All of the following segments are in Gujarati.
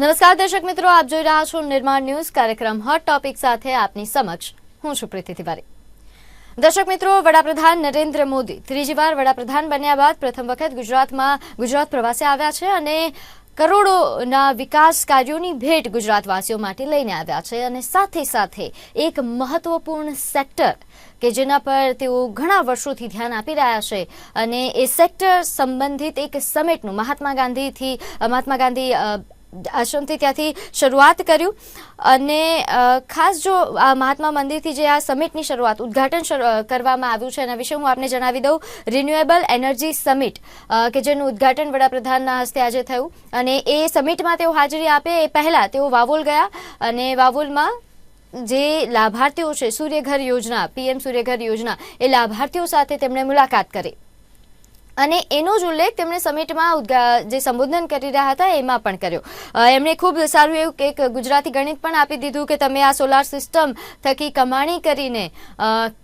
નમસ્કાર દર્શક મિત્રો, આપ જોઈ રહ્યા છો નિર્માણ ન્યૂઝ કાર્યક્રમ હોટ ટોપિક સાથે આપની સમક્ષ હું છું પ્રીતિ તિવારી। દર્શક મિત્રો, વડાપ્રધાન નરેન્દ્ર મોદી ત્રીજી વાર વડાપ્રધાન બન્યા બાદ પ્રથમ વખત ગુજરાત પ્રવાસે આવ્યા છે અને કરોડોના વિકાસ કાર્યોની ભેટ ગુજરાતવાસીઓ માટે લઈને આવ્યા છે અને સાથે સાથે એક મહત્વપૂર્ણ સેક્ટર કે જેના પર તેઓ ઘણા વર્ષોથી ધ્યાન આપી રહ્યા છે અને એ સેક્ટર સંબંધિત એક સમિટનું મહાત્મા ગાંધી આશ્રમથી ત્યાંથી શરૂઆત કર્યું અને ખાસ જો આ મહાત્મા મંદિરથી જે આ સમિટની ઉદ્ઘાટન કરવામાં આવ્યું છે એના વિશે હું આપને જણાવી દઉં। રિન્યુએબલ એનર્જી સમિટ કે જેનું ઉદ્ઘાટન વડાપ્રધાનના હસ્તે આજે થયું અને એ સમિટમાં તેઓ હાજરી આપે એ પહેલા તેઓ વાવોલ ગયા અને વાવોલમાં જે લાભાર્થીઓ છે સૂર્યઘર યોજના પીએમ સૂર્યઘર યોજના એ લાભાર્થીઓ સાથે તેમણે મુલાકાત કરી અને એનો જ ઉલ્લેખ તેમણે સમિટમાં જે સંબોધન કરી રહ્યા હતા એમાં પણ કર્યો। એમણે ખૂબ સારું એવું એક ગુજરાતી ગણિત પણ આપી દીધું કે તમે આ સોલાર સિસ્ટમ થકી કમાણી કરીને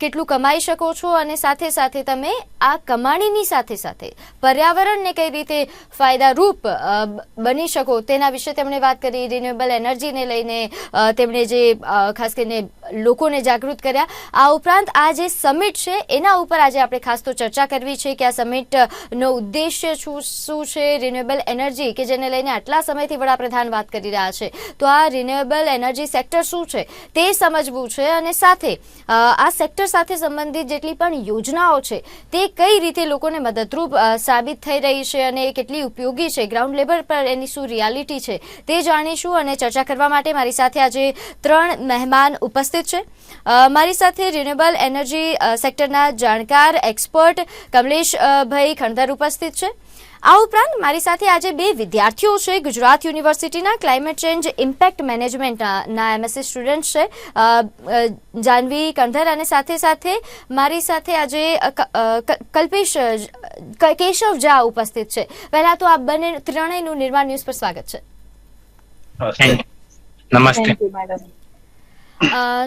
કેટલું કમાઈ શકો છો અને સાથે સાથે તમે આ કમાણીની સાથે સાથે પર્યાવરણને કઈ રીતે ફાયદારૂપ બની શકો તેના વિશે તેમણે વાત કરી। રિન્યુએબલ એનર્જીને લઈને તેમણે જે ખાસ કરીને લોકોને જાગૃત કર્યા। આ ઉપરાંત આ જે સમિટ છે એના ઉપર આજે આપણે ખાસ તો ચર્ચા કરવી છે કે આ સમિટ નો ઉદ્દેશ્ય શું છે, રિન્યુએબલ એનર્જી કે જેને લઈને આટલા સમયથી વડાપ્રધાન વાત કરી રહ્યા છે તો આ રિન્યુએબલ એનર્જી સેક્ટર શું છે તે સમજવું છે અને સાથે આ સેક્ટર સાથે સંબંધિત જેટલી પણ યોજનાઓ છે તે કઈ રીતે લોકોને મદદરૂપ સાબિત થઈ રહી છે અને એ કેટલી ઉપયોગી છે, ગ્રાઉન્ડ લેવલ પર એની શું રિયાલિટી છે તે જાણીશું। અને ચર્ચા કરવા માટે મારી સાથે આજે 3 મહેમાન ઉપસ્થિત છે। મારી સાથે રિન્યુએબલ એનર્જી સેક્ટરના જાણકાર એક્સપર્ટ કમલેશભાઈ ખંડર ઉપસ્થિત છે। આ ઉપરાંત મારી સાથે આજે 2 વિદ્યાર્થીઓ છે ગુજરાત યુનિવર્સિટીના ક્લાઇમેટ ચેન્જ ઇમ્પેક્ટ મેનેજમેન્ટના એમએસસી સ્ટુડન્ટ છે જાનવી ખંડર અને સાથે સાથે મારી સાથે આજે કેશવ ઝા ઉપસ્થિત છે। પહેલા તો આ ત્રણેયનું નિર્માણ ન્યૂઝ પર સ્વાગત છે। નમસ્તે।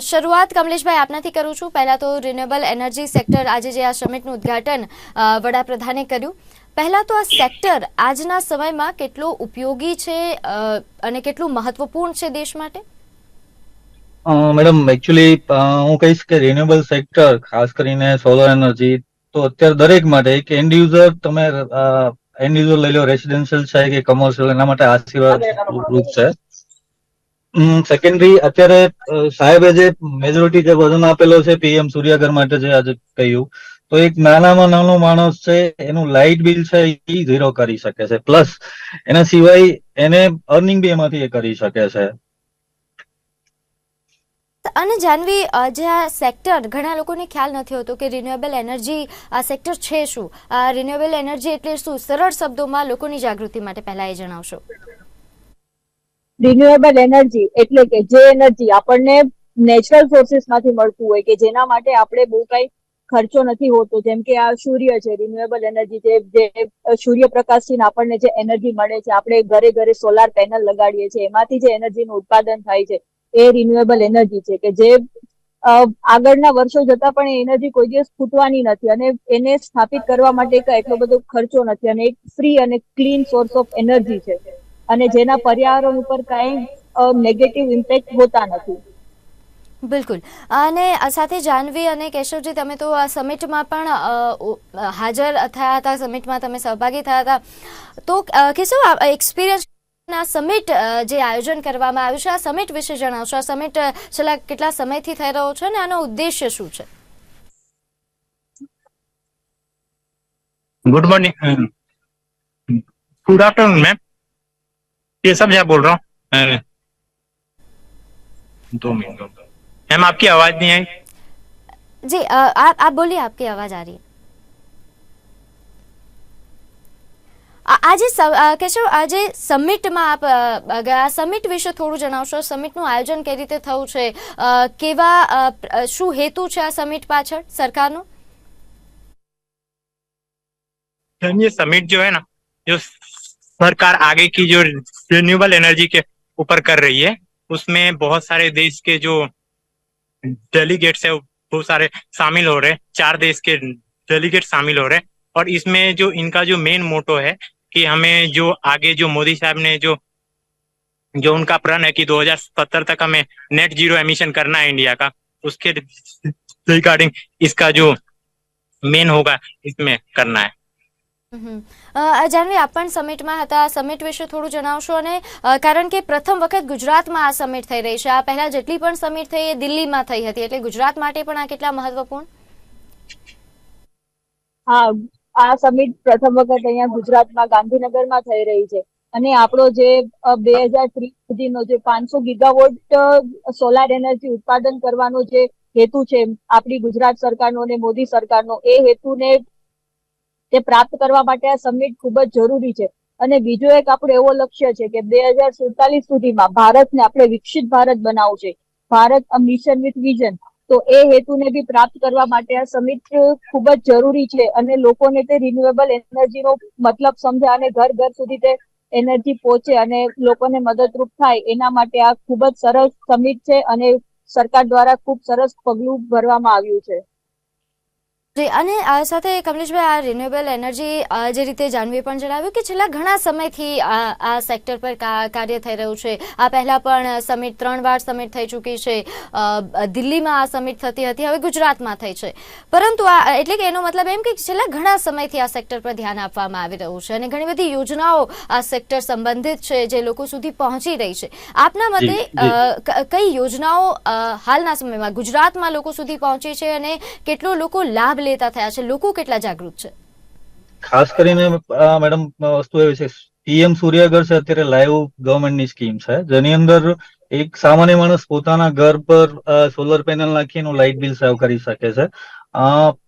શરૂઆત કમલેશભાઈ આપનાથી કરું છું। પહેલા તો રિન્યુએબલ એનર્જી સેક્ટર આજે જે આ સમિટનું ઉદ્ઘાટન વડાપ્રધાને કર્યું, પહેલા તો આ સેક્ટર આજના સમયમાં કેટલો ઉપયોગી છે અને કેટલું મહત્વપૂર્ણ છે દેશ માટે? મેડમ, એકચ્યુઅલી હું કહીશ કે રિન્યુએબલ સેક્ટર ખાસ કરીને સોલર એનર્જી તો અત્યારે દરેક માટે એક એન્ડ યુઝર લઈ લો, રેસિડેન્શિયલ છે કે કોમર્શિયલ, એના માટે આશીર્વાદ રૂપ છે। સેકન્ડરી, અત્યારે સાહેબે જે મેજોરિટી જે વજન આપેલો છે પીએમ સૂર્યઘર માટે જે આજે કહ્યું, તો એક નાનામાં નાનો માણસ છે એનું લાઇટ બિલ છે એ 0 કરી શકે છે, પ્લસ એના સિવાય એને અર્નિંગ બી એમાંથી એ કરી શકે છે। અને જાનવી, જે આ સેક્ટર ઘણા લોકોને ખ્યાલ નથી હોતો કે રિન્યુએબલ એનર્જી આ સેક્ટર છે શું, આ રિન્યુએબલ એનર્જી એટલે શું, સરળ શબ્દોમાં લોકોની જાગૃતિ માટે પહેલા એ જણાવશો। રિન્યુએબલ એનર્જી એટલે કે જે એનર્જી આપણને નેચરલ સોર્સિસ માંથી મળતું હોય કે જેના માટે આપણે બહુ કઈ ખર્ચો નથી હોતો, જેમ કે આ સૂર્ય છે, રિન્યુએબલ એનર્જી જે સૂર્યપ્રકાશથી આપણને જે એનર્જી મળે છે, આપણે ઘરે ઘરે સોલાર પેનલ લગાડીએ છીએ, એમાંથી જે એનર્જીનું ઉત્પાદન થાય છે એ રિન્યુએબલ એનર્જી છે કે જે આગળના વર્ષો જતા પણ એ એનર્જી કોઈ દિવસ ખૂટવાની નથી અને એને સ્થાપિત કરવા માટે એટલો બધો ખર્ચો નથી અને એક ફ્રી અને ક્લીન સોર્સ ઓફ એનર્જી છે અને જેના પર્યાવરણ ઉપર કઈ નેગેટિવ ઇમ્પેક્ટ હોતા નથી। બિલકુલ। અને સાથે જાનવી અને કેશવજી, તમે તો આ સમિટમાં પણ હાજર થયા હતા, સમિટમાં તમે સહભાગી થયા હતા, તો કેશવ એક્સપિરિયન્સ સમિટ જે આયોજન કરવામાં આવ્યું છે આ સમિટ વિશે જણાવશો। આ સમિટ છેલ્લા કેટલા સમયથી થઈ રહ્યો છે અને આનો ઉદ્દેશ્ય શું છે? Good morning, good afternoon ma'am, ये सब यहाँ बोल रहा हूँ। 2 मिनट मैम, आपकी आवाज नहीं आई। जी आप बोलिए, आपकी आवाज आ रही है। આજે કેશવ, આજે સમિટમાં આપ ગયા, સમિટ વિશે થોડું જણાવશો। સમિટનું આયોજન કઈ રીતે થયું છે, કેવા શું હેતુ છે આ સમિટ પાછળ સરકારનો? ये समिट जो है ना, जो सरकार आगे की जो रिन्यूएबल एनर्जी के ऊपर कर रही है, उसमें बहुत सारे देश के जो डेलीगेट्स है वो सारे शामिल हो रहे हैं। 4 देश के डेलीगेट शामिल हो रहे हैं और इसमें जो इनका जो मेन मोटो है कि हमें जो आगे जो मोदी साहब ने जो जो उनका प्रण है कि 2070 तक हमें नेट जीरो एमिशन करना है इंडिया का, उसके रिगार्डिंग इसका जो मेन होगा इसमें करना है. જાનવી, આપ પણ સમિટમાં હતા. સમિટ વિશે થોડું જણાવશો? અને કારણ કે પ્રથમ વખત ગુજરાતમાં આ સમિટ થઈ રહી છે. આ પહેલા જેટલી પણ સમિટ થઈ એ દિલ્હીમાં થઈ હતી, એટલે ગુજરાત માટે પણ આ કેટલા મહત્વપૂર્ણ? હા, આ સમિટ પ્રથમ વખત અહીંયા ગુજરાતમાં ગાંધીનગરમાં થઈ રહી છે. અને આપણો જે 2030 સુધીનો જે 500 ગીગાવોટ સોલાર એનર્જી ઉત્પાદન કરવાનો જે હેતુ છે આપણી ગુજરાત સરકારનો અને મોદી સરકારનો, એ હેતુને તે પ્રાપ્ત કરવા માટે આ સમિટ ખૂબ જ જરૂરી છે. અને બીજો એક આપણો એવો લક્ષ્ય છે કે 2047 સુધીમાં ભારતને આપણે વિકસિત ભારત બનાવવું છે, ભારત અ મિશન વિથ વિઝન. તો એ હેતુને બી પ્રાપ્ત કરવા માટે આ સમિટ ખૂબ જ જરૂરી છે. અને લોકોને તે રિન્યુએબલ એનર્જીનો મતલબ સમજે અને ઘર ઘર સુધી તે એનર્જી પહોંચે અને લોકોને મદદરૂપ થાય, એના માટે આ ખૂબ જ સરસ સમિટ છે અને સરકાર દ્વારા ખૂબ સરસ પગલું ભરવામાં આવ્યું છે. જી, અને આ સાથે કમલેશભાઈ, આ રિન્યુએબલ એનર્જી જે રીતે જાનવીએ પણ જણાવ્યું કે છેલ્લા ઘણા સમયથી આ સેક્ટર પર કાર્ય થઈ રહ્યું છે. આ પહેલા પણ સમિટ 3 વાર સમિટ થઈ ચૂકી છે. દિલ્હીમાં આ સમિટ થતી હતી, હવે ગુજરાતમાં થઈ છે. પરંતુ આ એટલે કે એનો મતલબ એમ કે છેલ્લા ઘણા સમયથી આ સેક્ટર પર ધ્યાન આપવામાં આવી રહ્યું છે અને ઘણી બધી યોજનાઓ આ સેક્ટર સંબંધિત છે જે લોકો સુધી પહોંચી રહી છે. આપના મતે કઈ યોજનાઓ હાલના સમયમાં ગુજરાતમાં લોકો સુધી પહોંચી છે અને કેટલો લોકો લાભ લેતા થયા છે, લોકો કેટલા જાગૃત છે? ખાસ કરીને મેડમ વસ્તુ એવી છે, પીએમ સૂર્યઘર છે અત્યારે લાઈવ ગવર્મેન્ટની સ્કીમ છે, જેની અંદર એક સામાન્ય માણસ પોતાના ઘર પર સોલર પેનલ નાખી એનું લાઇટ બિલ સેવ કરી શકે છે.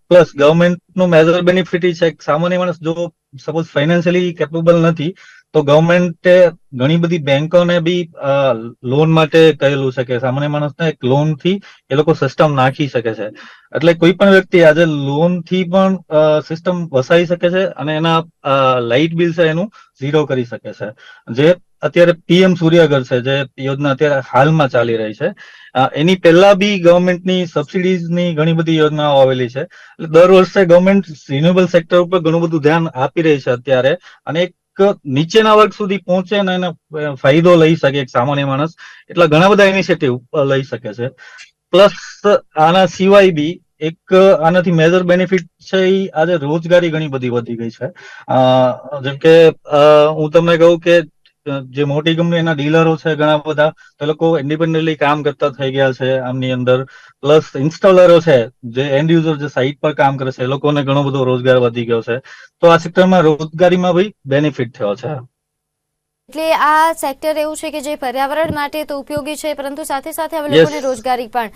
પ્લસ ગવર્મેન્ટનું મેજર બેનિફિટ છે કે સામાન્ય માણસ જો સપોઝ ફાઇનાન્શિયલી કેપેબલ નથી તો ગવર્મેન્ટે ઘણી બધી બેંકોને બી લોન માટે કહેલું છે કે સામાન્ય માણસને એક લોન થી એ લોકો સિસ્ટમ નાખી શકે છે. એટલે કોઈ પણ વ્યક્તિ આજે લોન થી પણ સિસ્ટમ વસાવી શકે છે અને એના લાઇટ બિલ છે એનું ઝીરો કરી શકે છે. જે અત્યારે પીએમ સૂર્યઘર છે જે યોજના અત્યારે હાલમાં ચાલી રહી છે, એની પહેલા બી ગવર્મેન્ટની સબસિડીઝની ઘણી બધી યોજનાઓ આવેલી છે. એટલે દર વર્ષે ગવર્મેન્ટ રિન્યુએબલ સેક્ટર ઉપર ઘણું બધું ધ્યાન આપી રહી છે અત્યારે, અને એક નીચેના વર્ગ સુધી પહોંચે અને એનો ફાયદો લઈ શકે એક સામાન્ય માણસ, એટલા ઘણા બધા ઇનિશિયેટિવ લઈ શકે છે. પ્લસ આના સિવાય બી એક આનાથી મેજર બેનિફિટ છે એ આજે રોજગારી ઘણી બધી વધી ગઈ છે. જેમ કે હું તમને કહું કે જે મોટી કંપની એના ડીલરો છે ઘણા બધા, તે લોકો ઇન્ડિપેન્ડન્ટલી કામ કરતા થઈ ગયા છે આમની અંદર. પ્લસ ઇન્સ્ટોલરો છે જે એન્ડ યુઝર જે સાઇટ પર કામ કરે છે, એ લોકોને ઘણો બધો રોજગાર વધી ગયો છે. તો આ સેક્ટરમાં રોજગારીમાં બી બેનિફિટ થયો છે. એટલે આ સેક્ટર એવું છે કે જે પર્યાવરણ માટે તો ઉપયોગી છે, પરંતુ સાથે સાથે હવે લોકોને રોજગારી પણ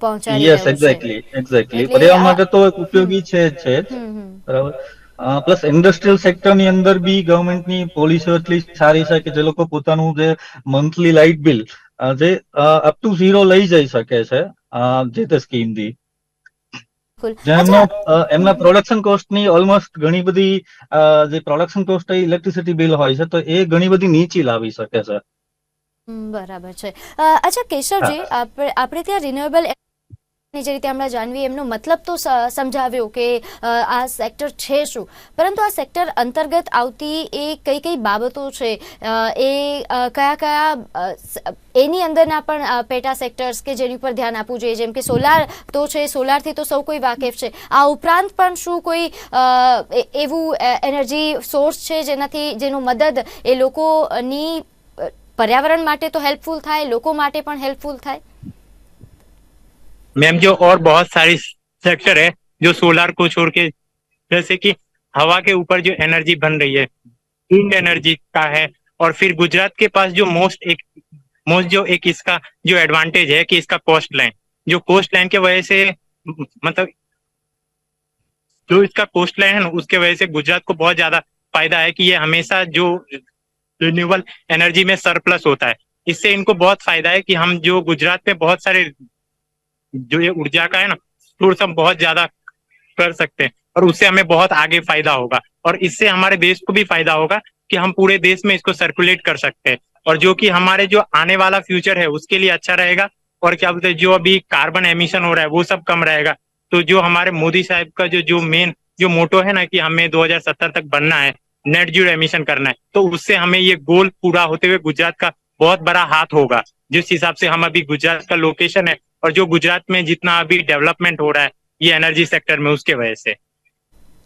પહોંચાડી રહ્યું છે. એક્ઝેક્ટલી પર્યાવરણ માટે તો ઉપયોગી છે જ, બરાબર. પ્લસ ઇન્ડસ્ટ્રીયલ સેક્ટરની અંદર બી ગવર્મેન્ટની પોલિસીઓ એટલી સારી છે કે જે લોકો પોતાનું જે મંથલી લાઇટ બિલ જે અપ ટુ 0 લઈ જઈ શકે છે જે તે સ્કીમથી. એમના પ્રોડક્શન કોસ્ટની ઓલમોસ્ટ ઘણી બધી જે પ્રોડક્શન કોસ્ટ ઇલેક્ટ્રિસિટી બિલ હોય છે તો એ ઘણી બધી નીચી લાવી શકે છે. બરાબર છે. અચ્છા કેશવજી, આપણે ત્યાં રિન્યુએબલ જે રીતે હમણાં જાનવી એમનો મતલબ તો સમજાવ્યો કે આ સેક્ટર છે શું, પરંતુ આ સેક્ટર અંતર્ગત આવતી એ કઈ કઈ બાબતો છે, એ કયા કયા એની અંદરના પણ પેટા સેક્ટર્સ કે જેની પર ધ્યાન આપવું જોઈએ? જેમ કે સોલાર તો છે, સોલારથી તો સૌ કોઈ વાકેફ છે. આ ઉપરાંત પણ શું કોઈ એવું એનર્જી સોર્સ છે જેનો મદદ એ લોકોની पर्यावरण માટે તો હેલ્પફુલ થાય, લોકો માટે પણ હેલ્પફુल થાય? मैम जो और बहुत सारी सेक्टर है जो सोलार को छोड़ के, जैसे कि हवा के ऊपर जो एनर्जी बन रही है, विंड एनर्जी का है. और फिर गुजरात के पास जो मोस्ट इसका जो एडवांटेज है कि इसका कोस्ट लाइन के वजह से, मतलब जो इसका कोस्ट लाइन है ना, उसके वजह से गुजरात को बहुत ज्यादा फायदा है कि ये हमेशा जो रिन्यूएबल एनर्जी में सरप्लस होता है. इससे इनको बहुत फायदा है कि हम जो गुजरात में बहुत सारे जो ये ऊर्जा का है ना सोर्स हम बहुत ज्यादा कर सकते हैं और उससे हमें बहुत आगे फायदा होगा. और इससे हमारे देश को भी फायदा होगा कि हम पूरे देश में इसको सर्कुलेट कर सकते हैं, और जो कि हमारे जो आने वाला फ्यूचर है उसके लिए अच्छा रहेगा. और क्या बोलते हैं, जो अभी कार्बन एमिशन हो रहा है वो सब कम रहेगा. तो जो हमारे मोदी साहब का जो मेन जो मोटो है ना कि हमें 2070 तक बनना है, नेट जीरो एमिशन करना है, तो उससे हमें ये गोल पूरा होते हुए गुजरात का बहुत बड़ा हाथ होगा। जिस हिसाब से हम अभी गुजरात का लोकेशन है और जो गुजरात में जितना अभी डेवलपमेंट हो रहा है ये एनर्जी सेक्टर में, उसके वजह से।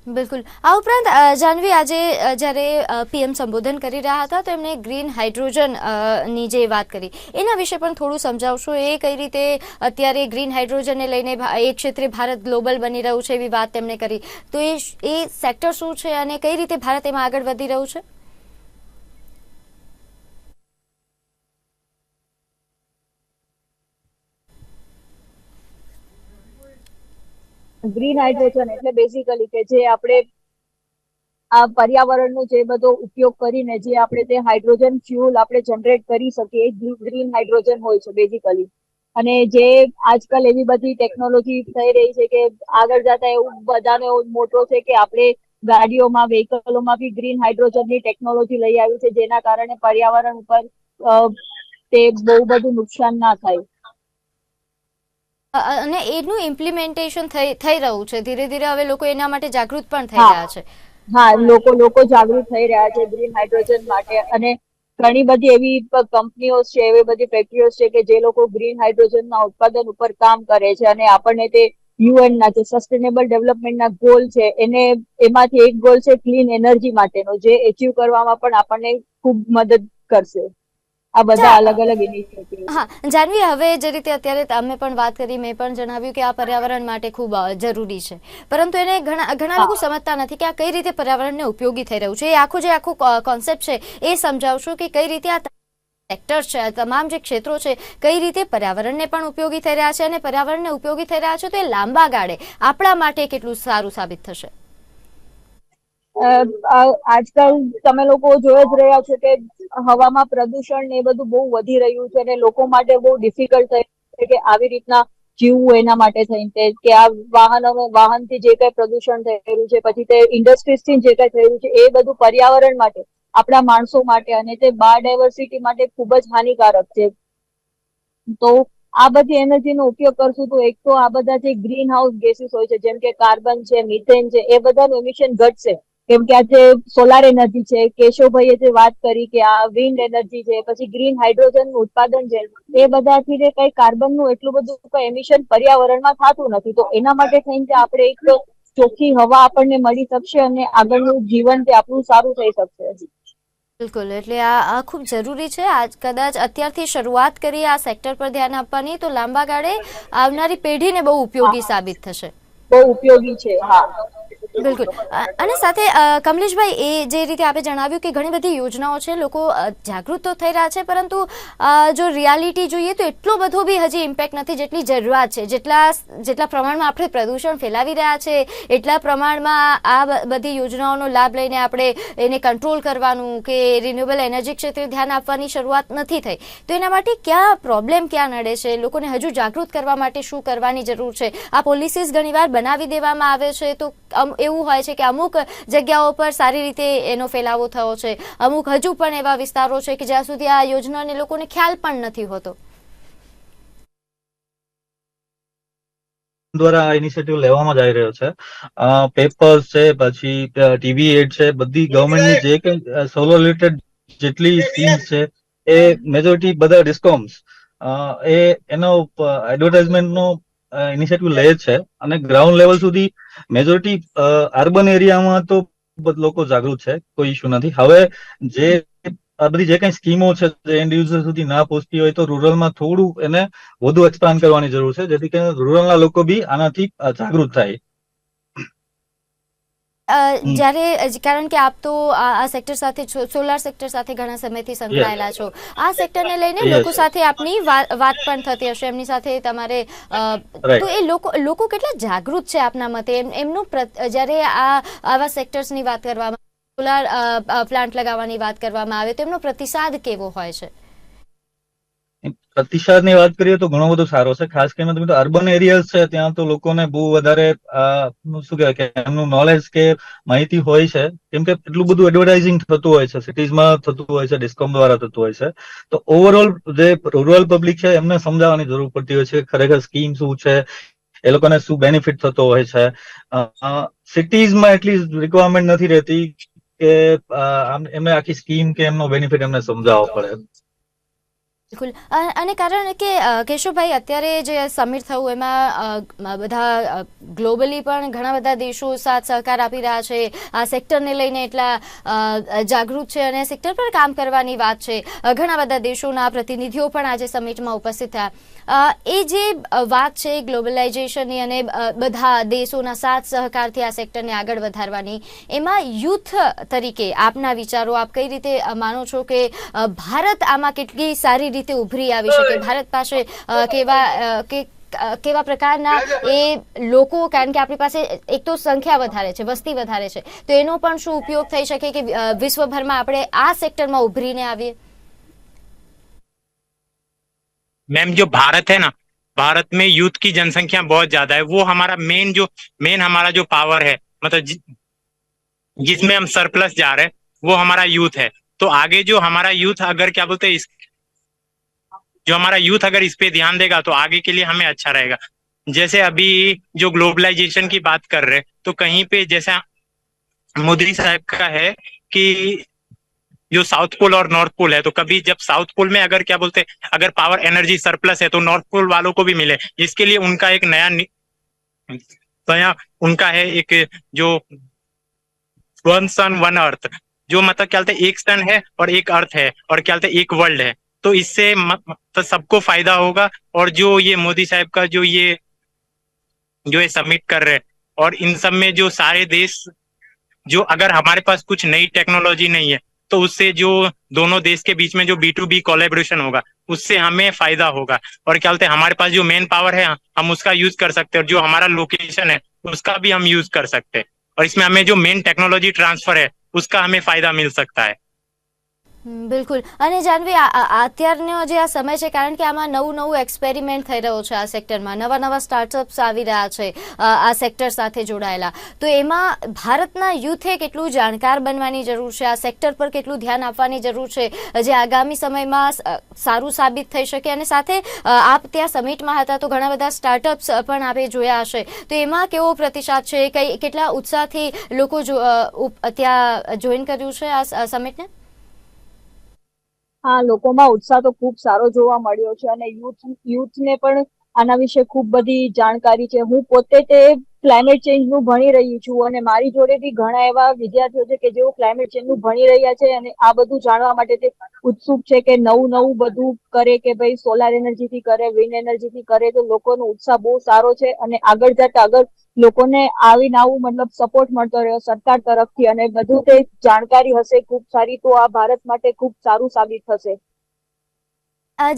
બિલકુલ. આ ઉપરાંત જાહ્નવી, આજે જ્યારે પીએમ સંબોધન કરી રહ્યા હતા તો એમણે ગ્રીન હાઇડ્રોજન ની જે વાત કરી એના વિશે પણ થોડું સમજાવશો? એ કઈ રીતે અત્યારે ગ્રીન હાઇડ્રોજનને લઈને એ ક્ષેત્રે ભારત ગ્લોબલ બની રહ્યું છે એવી વાત તેમણે કરી, તો એ સેક્ટર શું છે અને કઈ રીતે ભારત એમાં આગળ વધી રહ્યું છે? ગ્રીન હાઇડ્રોજન એટલે બેઝિકલી કે જે આપણે આ પર્યાવરણનો જે બધો ઉપયોગ કરીને જે આપણે તે હાઇડ્રોજન ફ્યુઅલ આપણે જનરેટ કરી શકીએ એ ગ્રીન હાઇડ્રોજન હોય છે બેઝિકલી. અને જે આજકાલ એવી બધી ટેકનોલોજી થઈ રહી છે કે આગળ જતા એવું બધાનો મોટો છે કે આપણે ગાડીઓમાં, વ્હીકલોમાં બી ગ્રીન હાઇડ્રોજનની ટેકનોલોજી લઈ આવી છે, જેના કારણે પર્યાવરણ ઉપર તે બહુ બધું નુકસાન ના થાય. અને એનું ઇમ્પ્લિમેન્ટેશન થઈ રહ્યું છે ધીરે ધીરે. હવે લોકો એના માટે જાગૃત પણ થઈ રહ્યા છે. હા, લોકો જાગૃત થઈ રહ્યા છે ગ્રીન હાઇડ્રોજન માટે. અને ઘણી બધી એવી કંપનીઓ છે, એવી બધી ફેક્ટરીઓ છે કે જે લોકો ગ્રીન હાઇડ્રોજનના ઉત્પાદન ઉપર કામ કરે છે. અને આપણને તે UN ના જે સસ્ટેનેબલ ડેવલપમેન્ટના ગોલ છે એમાંથી એક ગોલ છે ક્લીન એનર્જી માટેનો, જે એચીવ કરવામાં પણ આપણને ખૂબ મદદ કરશે આ બધા અલગ અલગ ઇનિશિયેટિવ. હા જાહ્નવી, હવે જે રીતે અત્યારે તમે પણ વાત કરી, મેં પણ જણાવ્યું કે આ પર્યાવરણ માટે ખૂબ જરૂરી છે, પરંતુ એને ઘણા લોકો સમજતા નથી કે આ કઈ રીતે પર્યાવરણને ઉપયોગી થઈ રહ્યું છે. એ આખો કોન્સેપ્ટ છે એ સમજાવશો કે કઈ રીતે આ સેક્ટર છે, આ તમામ જે ક્ષેત્રો છે કઈ રીતે પર્યાવરણને પણ ઉપયોગી થઈ રહ્યા છે, અને પર્યાવરણને ઉપયોગી થઈ રહ્યા છે તો એ લાંબા ગાળે આપણા માટે કેટલું સારું સાબિત થશે? આજકાલ તમે લોકો જોઈ જ રહ્યા છો કે હવામાં પ્રદૂષણ ને એ બધું બહુ વધી રહ્યું છે અને લોકો માટે બહુ ડિફિકલ્ટ થઈ છે કે આવી રીતના જીવવું. એના માટે થઈને કે આ વાહનથી જે કઈ પ્રદૂષણ થઈ રહ્યું છે, પછી તે ઇન્ડસ્ટ્રીઝથી જે કઈ થઈ રહ્યું છે, એ બધું પર્યાવરણ માટે, આપણા માણસો માટે અને તે બાયોડાયવર્સિટી માટે ખૂબ જ હાનિકારક છે. તો આ બધી એનર્જીનો ઉપયોગ કરશું તો એક તો આ બધા જે ગ્રીન હાઉસ ગેસીસ હોય છે, જેમ કે કાર્બન છે, મિથેન છે, એ બધાનું એમિશન ઘટશે. કેમ કે આ જે સોલાર એનર્જી છે, કેશવભાઈએ જે વાત કરી કે આ વિન્ડ એનર્જી છે, પછી ગ્રીન હાઇડ્રોજન નું ઉત્પાદન છે, એ બધાથી જે કઈ કાર્બનનું એટલું બધું કઈ એમિશન પર્યાવરણમાં થતું નથી. તો એના માટે થઈને આપણે એક ચોખ્ખી હવા આપણને મળી શકશે અને આગળનું જીવન તે આપણું સારું થઈ શકશે. બિલકુલ, એટલે આ ખૂબ જરૂરી છે. કદાચ અત્યારથી શરૂઆત કરીએ આ સેક્ટર પર ધ્યાન આપવાની તો લાંબા ગાળે આવનારી પેઢીને બહુ ઉપયોગી સાબિત થશે. બહુ ઉપયોગી છે. હા બિલકુલ. અને સાથે કમલેશભાઈ, એ જે રીતે આપણે જણાવ્યું કે ઘણી બધી યોજનાઓ છે, લોકો જાગૃત તો થઈ રહ્યા છે, પરંતુ જો રિયાલિટી જોઈએ તો એટલો બધો બી હજી ઇમ્પેક્ટ નથી જેટલી જરૂરિયાત છે. જેટલા પ્રમાણમાં આપણે પ્રદૂષણ ફેલાવી રહ્યા છે એટલા પ્રમાણમાં આ બધી યોજનાઓનો લાભ લઈને આપણે એને કંટ્રોલ કરવાનું કે રિન્યુએબલ એનર્જી ક્ષેત્રે ધ્યાન આપવાની શરૂઆત નથી થઈ. તો એના માટે ક્યાં નડે છે? લોકોને હજુ જાગૃત કરવા માટે શું કરવાની જરૂર છે? આ પોલિસીસ ઘણીવાર બનાવી દેવામાં આવે છે તો એવું હોય છે કે અમુક જગ્યાઓ પર સારી રીતે એનો ફેલાવો થયો છે, અમુક હજુ પણ એવા વિસ્તારો છે કે જ્યાં સુધી આ યોજનાને લોકોને ખ્યાલ પણ નથી હોતો. દ્વારા આ ઇનિશિયેટિવ લેવામાં જ આવી રહ્યો છે. પેપર્સ છે, પછી ટીવી એડ છે, બધી ગવર્મેન્ટની જે કઈ સોલર રિલેટેડ જેટલી સ્કીમ્સ છે એ મેજોરિટી બધા ડિસ્કોમ્સ એનો એડવર્ટાઇઝમેન્ટનો ઇનિશિયેટિવ લે છે. અને ગ્રાઉન્ડ લેવલ સુધી મેજોરિટી અર્બન એરિયામાં તો લોકો જાગૃત છે, કોઈ ઇશ્યુ નથી. હવે આ બધી જે કઈ સ્કીમો છે જે એન્ડ યુઝર સુધી ના પહોંચતી હોય તો રૂરલમાં થોડું એને વધુ એક્સપાન્ડ કરવાની જરૂર છે, જેથી કરીને રૂરલના લોકો બી આનાથી જાગૃત થાય. કારણ કે આપ તો આ સેક્ટર સાથે, સોલાર સેક્ટર સાથે ઘણા સમયથી સંકળાયેલા છો. આ સેક્ટરને લઈને લોકો સાથે આપની વાત પણ થતી હશે, એમની સાથે તમારે, તો એ લોકો કેટલા જાગૃત છે આપના મતે? એમનું જ્યારે આવા સેક્ટર્સની વાત કરવામાં, સોલાર પ્લાન્ટ લગાવવાની વાત કરવામાં આવે તો એમનો પ્રતિસાદ કેવો હોય છે? પ્રતિસાદની વાત કરીએ તો ઘણો બધો સારો છે. ખાસ કરીને તમે તો અર્બન એરિયાઝ છે ત્યાં તો લોકોને બહુ વધારે શું કહેવાય કે એમનું નોલેજ કે માહિતી હોય છે, કેમ કે એટલું બધું એડવર્ટાઇઝિંગ થતું હોય છે, સિટીઝમાં થતું હોય છે, ડિસ્કોમ દ્વારા થતું હોય છે. તો ઓવરઓલ જે રૂરલ પબ્લિક છે એમને સમજાવવાની જરૂર પડતી હોય છે ખરેખર સ્કીમ શું છે, એ લોકોને શું બેનિફિટ થતો હોય છે. સિટીઝમાં એટલી રિક્વાયરમેન્ટ નથી રહેતી કે એમને આખી સ્કીમ કે એમનો બેનિફિટ એમને સમજાવવો પડે. બિલકુલ અને કારણ કે કેશવભાઈ અત્યારે જે સમિટ થયું એમાં બધા ગ્લોબલી પણ ઘણા બધા દેશો સાથ સહકાર આપી રહ્યા છે, આ સેક્ટરને લઈને એટલા જાગૃત છે અને સેક્ટર પર કામ કરવાની વાત છે. ઘણા બધા દેશોના પ્રતિનિધિઓ પણ આજે સમિટમાં ઉપસ્થિત થયા. એ જે વાત છે ગ્લોબલાઇઝેશનની અને બધા દેશોના સાથ સહકારથી આ સેક્ટરને આગળ વધારવાની, એમાં યુથ તરીકે આપના વિચારો, આપ કઈ રીતે માનો છો કે ભારત આમાં કેટલી સારી રીતે ઉભરી આવી શકે? ભારત પાસે કેવા પ્રકારના એ લોકો, કારણ કે આપણી પાસે એક તો સંખ્યા વધારે છે, વસ્તી વધારે છે, તો એનો પણ શું ઉપયોગ થઈ શકે કે વિશ્વભરમાં આપણે આ સેક્ટરમાં ઉભરીને આવીએ? मैम जो भारत है ना, भारत में यूथ की जनसंख्या बहुत ज्यादा है. वो हमारा मेन हमारा जो पावर है, मतलब जिसमें हम सरप्लस जा रहे हैं, वो हमारा यूथ है. तो आगे जो हमारा यूथ अगर क्या बोलते हैं जो हमारा यूथ अगर इस पे ध्यान देगा तो आगे के लिए हमें अच्छा रहेगा. जैसे अभी जो ग्लोबलाइजेशन की बात कर रहे हैं, तो कहीं पे जैसा मोदी साहब का है कि जो साउथ पोल और नॉर्थ पोल है, तो कभी जब साउथ पोल में अगर क्या बोलते हैं अगर पावर एनर्जी सरप्लस है तो नॉर्थ पोल वालों को भी मिले. इसके लिए उनका एक नया उनका है एक जो वन सन वन अर्थ, जो मतलब क्या बोलते हैं एक सन है और एक अर्थ है और क्या बोलते हैं एक वर्ल्ड है. तो इससे तो सबको फायदा होगा. और जो ये मोदी साहब का जो ये सबमिट कर रहे हैं, और इन सब में जो सारे देश, जो अगर हमारे पास कुछ नई टेक्नोलॉजी नहीं है तो उससे जो दोनों देश के बीच में जो B2B कोलैबोरेशन होगा उससे हमें फायदा होगा. और क्या बोलते हैं हमारे पास जो मेन पावर है हम उसका यूज कर सकते हैं, और जो हमारा लोकेशन है उसका भी हम यूज कर सकते हैं. और इसमें हमें जो मेन टेक्नोलॉजी ट्रांसफर है उसका हमें फायदा मिल सकता है. બિલકુલ. અને જાનવી, અત્યારનો જે આ સમય છે, કારણ કે આમાં નવું એક્સપેરિમેન્ટ થઈ રહ્યો છે આ સેક્ટરમાં, નવા સ્ટાર્ટઅપ્સ આવી રહ્યા છે આ સેક્ટર સાથે જોડાયેલા, તો એમાં ભારતના યુથે કેટલું જાણકાર બનવાની જરૂર છે, આ સેક્ટર પર કેટલું ધ્યાન આપવાની જરૂર છે, જે આગામી સમયમાં સારું સાબિત થઈ શકે. અને સાથે આપ ત્યાં સમિટમાં હતા તો ઘણા બધા સ્ટાર્ટઅપ્સ પણ આપે જોયા હશે, તો એમાં કેવો પ્રતિસાદ છે, કેટલા ઉત્સાહથી લોકો ત્યાં જોઈન કર્યું છે આ સમિટને? હા, લોકોમાં ઉત્સાહ તો ખૂબ સારો જોવા મળ્યો છે અને યુથને પણ આના વિશે ખૂબ બધી જાણકારી છે. હું પોતે તે ક્લાઇમેટ ચેન્જ નું ભણી રહી છું અને મારી જોડે બી ઘણા એવા વિદ્યાર્થીઓ છે કે જેઓ ક્લાઇમેટ ચેન્જ નું ભણી રહ્યા છે અને આ બધું જાણવા માટે તે ઉત્સુક છે કે નવું બધું કરે, કે ભાઈ સોલાર એનર્જી થી કરે, વિન્ડ એનર્જી થી કરે. તો લોકોનો ઉત્સાહ બહુ સારો છે અને આગળ જતા અગર લોકોને આવું મતલબ સપોર્ટ મળતો રહ્યો સરકાર તરફથી અને બધું તે જાણકારી હશે ખૂબ સારી, તો આ ભારત માટે ખૂબ સારું સાબિત થશે.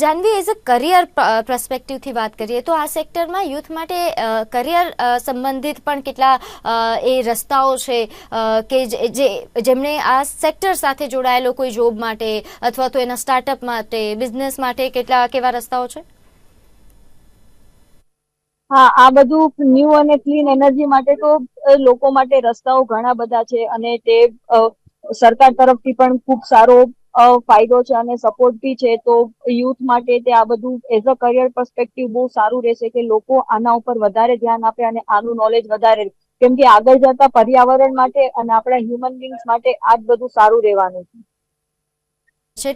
જાનવી, એઝ અ કરિયર પર્સપેક્ટિવથી વાત કરીએ તો આ સેક્ટરમાં યુથ માટે કરિયર સંબંધિત પણ કેટલા એ રસ્તાઓ છે કે જેમણે આ સેક્ટર સાથે જોડાયેલો કોઈ જોબ માટે અથવા તો એના સ્ટાર્ટઅપ માટે, બિઝનેસ માટે કેવા રસ્તાઓ છે? હા, આ બધું ન્યૂ અને ક્લીન એનર્જી માટે તો લોકો માટે રસ્તાઓ ઘણા બધા છે અને તે સરકાર તરફથી પણ ખૂબ સારો ફાયદો છે અને સપોર્ટ બી છે. તો યુથ માટે તે આ બધું એઝ અ કરિયર પર્સપેક્ટિવ બહુ સારું રહેશે કે લોકો આના ઉપર વધારે ધ્યાન આપે અને આનું નોલેજ વધારે, કેમ કે આગળ જતા પર્યાવરણ માટે અને આપણા હ્યુમન બીંગ્સ માટે આ જ બધું સારું રહેવાનું છે.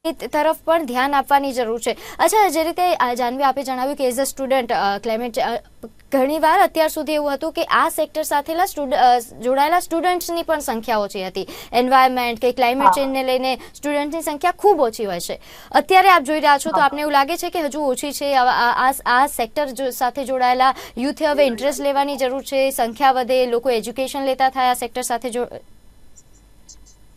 તરફ પણ ધ્યાન આપવાની જરૂર છે. અચ્છા, જે રીતે જાનવી આપે જણાવ્યું કે એઝ અ સ્ટુડન્ટ ક્લાઇમેટ, ઘણીવાર અત્યાર સુધી એવું હતું કે આ સેક્ટર સાથે જોડાયેલા સ્ટુડન્ટ્સની પણ સંખ્યા ઓછી હતી. એન્વાયરમેન્ટ કે ક્લાઇમેટ ચેન્જને લઈને સ્ટુડન્ટની સંખ્યા ખૂબ ઓછી હોય છે. અત્યારે આપ જોઈ રહ્યા છો તો આપને એવું લાગે છે કે હજુ ઓછી છે? આ સેક્ટર સાથે જોડાયેલા યુથે હવે ઇન્ટરેસ્ટ લેવાની જરૂર છે, સંખ્યા વધે, લોકો એજ્યુકેશન લેતા થાય આ સેક્ટર સાથે?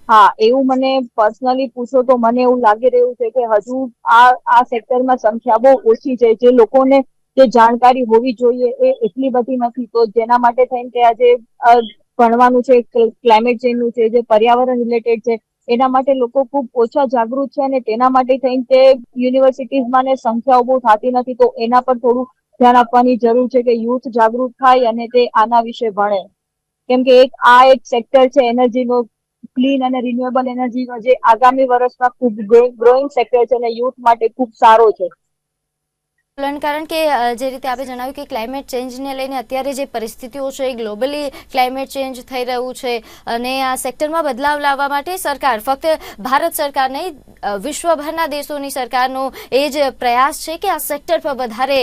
હા, એવું મને પર્સનલી પૂછો તો મને એવું લાગી રહ્યું છે કે હજુ આ સેક્ટરમાં સંખ્યા બહુ ઓછી છે. જે લોકોને જે જાણકારી હોવી જોઈએ એ એટલી બધી નથી. તો જેના માટે થઈને તે આજે ભણવાનું છે, ક્લાઇમેટ ચેન્જનું છે, જે પર્યાવરણ રિલેટેડ છે, એના માટે લોકો ખૂબ ઓછા જાગૃત છે અને તેના માટે થઈને તે યુનિવર્સિટીઝમાં ને સંખ્યાઓ બહુ થતી નથી. તો એના પર થોડું ધ્યાન આપવાની જરૂર છે કે યુથ જાગૃત થાય અને તે આના વિશે ભણે, કેમ કે એક સેક્ટર છે એનર્જીનો, ક્લીન અને રિન્યુએબલ એનર્જીનો, જે આગામી વર્ષમાં ખૂબ ગ્રોઈંગ સેક્ટર છે અને યુથ માટે ખૂબ સારો છે. કારણ કે જે રીતે આપણે જણાવ્યું કે ક્લાઇમેટ ચેન્જને લઈને અત્યારે જે પરિસ્થિતિઓ છે એ ગ્લોબલી ક્લાઇમેટ ચેન્જ થઈ રહ્યું છે અને આ સેક્ટરમાં બદલાવ લાવવા માટે સરકાર, ફક્ત ભારત સરકાર નહીં, વિશ્વભરના દેશોની સરકારનો એ જ પ્રયાસ છે કે આ સેક્ટર પર વધારે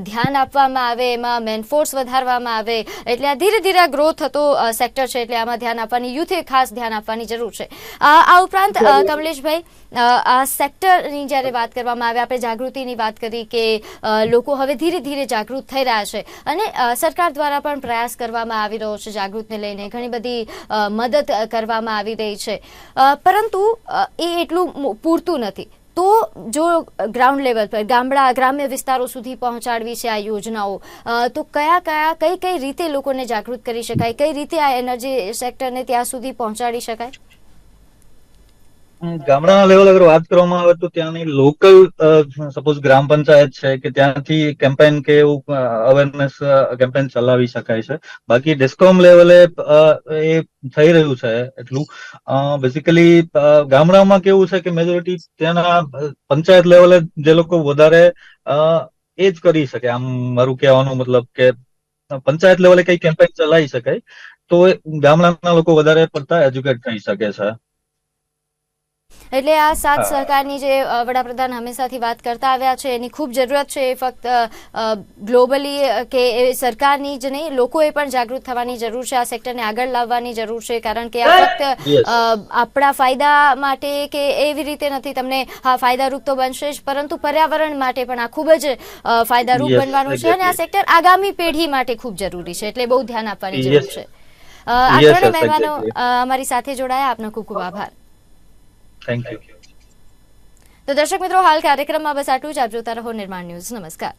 ધ્યાન આપવામાં આવે, એમાં મેનફોર્સ વધારવામાં આવે. એટલે આ ધીરે ધીરે ગ્રો થતો સેક્ટર છે, એટલે આમાં ધ્યાન આપવાની, યુથે ખાસ ધ્યાન આપવાની જરૂર છે. આ ઉપરાંત કમલેશભાઈ, આ સેક્ટરની જ્યારે વાત કરવામાં આવે, આપણે જાગૃતિની વાત કરી કે લોકો હવે ધીરે ધીરે જાગૃત થઈ રહ્યા છે અને સરકાર દ્વારા પણ પ્રયાસ કરવામાં આવી રહ્યો છે જાગૃતને લઈને, ઘણી બધી મદદ કરવામાં આવી રહી છે, પરંતુ એ એટલું પૂરતું નથી. તો જો ગ્રાઉન્ડ લેવલ પર ગ્રામ્ય વિસ્તારો સુધી પહોંચાડવી છે આ યોજનાઓ, તો કઈ કઈ રીતે લોકોને જાગૃત કરી શકાય, કઈ રીતે આ એનર્જી સેક્ટરને ત્યાં સુધી પહોંચાડી શકાય? ગામડાના લેવલ અગર વાત કરવામાં આવે તો ત્યાંની લોકલ સપોઝ ગ્રામ પંચાયત છે કે ત્યાંથી કેમ્પેન કે એવું અવેરનેસ કેમ્પેન ચલાવી શકાય છે. બાકી ડિસ્કોમ લેવલે એ થઈ રહ્યું છે એટલું. બેઝિકલી ગામડામાં કેવું છે કે મેજોરિટી ત્યાંના પંચાયત લેવલે જે લોકો વધારે એ જ કરી શકે. આમ મારું કહેવાનું મતલબ કે પંચાયત લેવલે કઈ કેમ્પેન ચલાવી શકાય તો ગામડાના લોકો વધારે પડતા એજ્યુકેટ થઈ શકે છે. એટલે આ સાથ સહકારની જે વડાપ્રધાન હંમેશાથી વાત કરતા આવ્યા છે એની ખૂબ જરૂરત છે. ફક્ત ગ્લોબલી કે સરકારની જ નહીં, લોકોએ પણ જાગૃત થવાની જરૂર છે, આ સેક્ટરને આગળ લાવવાની જરૂર છે. કારણ કે આ ફક્ત આપણા ફાયદા માટે કે એવી રીતે નથી, તમને હા ફાયદારૂપ તો બનશે જ, પરંતુ પર્યાવરણ માટે પણ આ ખૂબ જ ફાયદારૂપ બનવાનું છે અને આ સેક્ટર આગામી પેઢી માટે ખૂબ જરૂરી છે, એટલે બહુ ધ્યાન આપવાની જરૂર છે. આ ત્રણેય મહેમાનો અમારી સાથે જોડાયા, આપનો ખૂબ ખૂબ આભાર. Thank you. તો દર્શક મિત્રો, હાલ કાર્યક્રમમાં બસ આટલું જ. આપ જોતા રહો નિર્માણ ન્યૂઝ. નમસ્કાર.